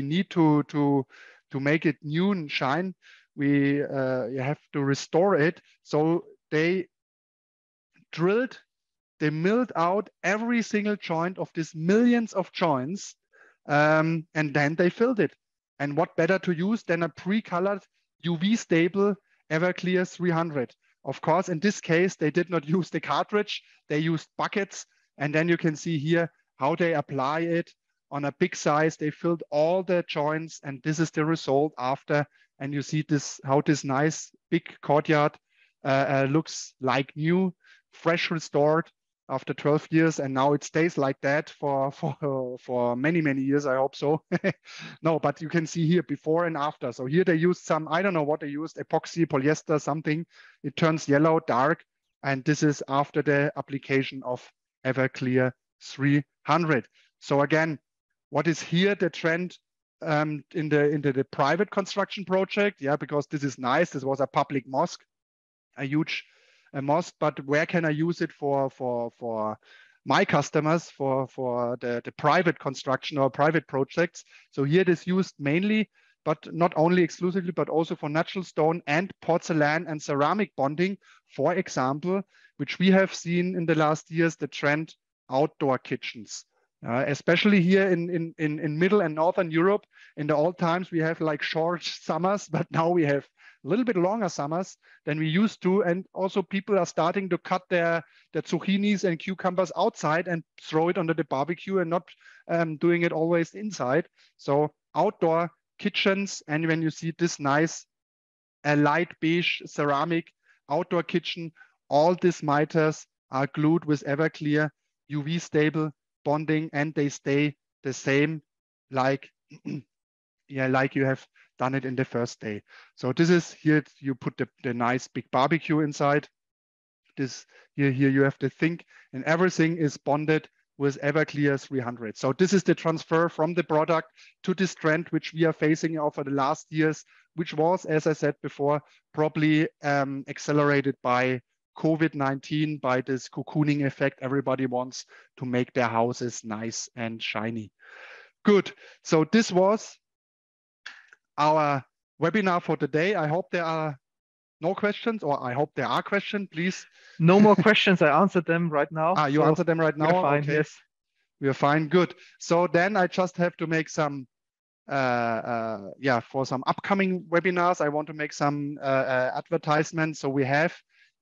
need to make it new and shine. We have to restore it. So they milled out every single joint of these millions of joints, and then they filled it. And what better to use than a pre-colored UV-stable Everclear 300? Of course, in this case, they did not use the cartridge. They used buckets. And then you can see here how they apply it on a big size. They filled all the joints, and this is the result after. And you see this, how this nice big courtyard looks like new, fresh restored after 12 years, and now it stays like that for many, many years, I hope so. No, but you can see here before and after. So here they used some, I don't know what they used, epoxy, polyester, something. It turns yellow, dark, and this is after the application of Everclear 300. So again, what is here the trend in the private construction project? Yeah, because this is nice. This was a public mosque, a huge mosque, but where can I use it for my customers, for the private construction or private projects? So here it is used mainly, but not only exclusively, but also for natural stone and porcelain and ceramic bonding, for example, which we have seen in the last years, the trend outdoor kitchens. Especially here in Middle and Northern Europe, in the old times, we have like short summers, but now we have a little bit longer summers than we used to. And also people are starting to cut their zucchinis and cucumbers outside and throw it under the barbecue and not doing it always inside. So outdoor kitchens, and when you see this nice light beige ceramic outdoor kitchen, all these miters are glued with Everclear UV stable bonding, and they stay the same like yeah, like you have done it in the first day. So this is here, you put the nice big barbecue inside. This here you have to think, and everything is bonded with Everclear 300. So this is the transfer from the product to this trend which we are facing over the last years, which was, as I said before, probably accelerated by COVID-19, by this cocooning effect. Everybody wants to make their houses nice and shiny. Good. So this was our webinar for today. I hope there are no questions, or I hope there are questions, please. No more questions. I answered them right now. You answered them right we're now? fine. Okay, Yes. we're fine, good. So then I just have to make some, for some upcoming webinars, I want to make some advertisements. So we have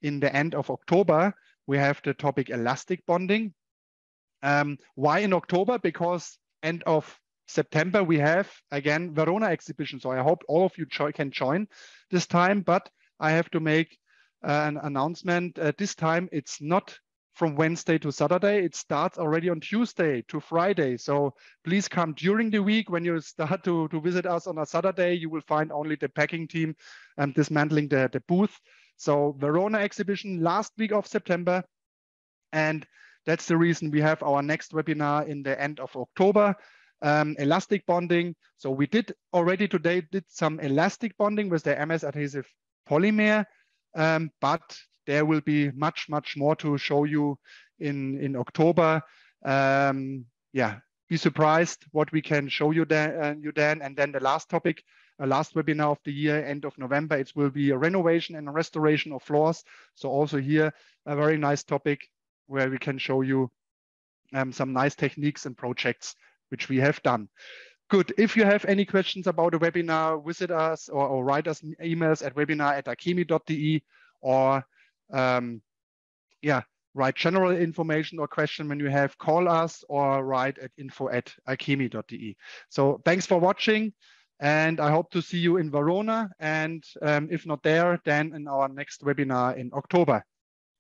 in the end of October, we have the topic elastic bonding. Why in October? Because end of September, we have, again, Verona exhibition. So I hope all of you can join this time, but I have to make an announcement. This time, it's not from Wednesday to Saturday. It starts already on Tuesday to Friday. So please come during the week. When you start to visit us on a Saturday, you will find only the packing team dismantling the booth. So Verona exhibition last week of September. And that's the reason we have our next webinar in the end of October, elastic bonding. So we did already today some elastic bonding with the MS-Adhesive polymer, but there will be much more to show you in October. Be surprised what we can show you then. And then the last topic, last webinar of the year, end of November, it will be a renovation and a restoration of floors. So also here, a very nice topic where we can show you some nice techniques and projects which we have done. Good. If you have any questions about the webinar, visit us or write us emails at webinar@akemi.de, or write general information or question when you have, call us or write at info@akemi.de. So thanks for watching, and I hope to see you in Verona, and if not there, then in our next webinar in October.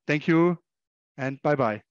Thank you and bye-bye.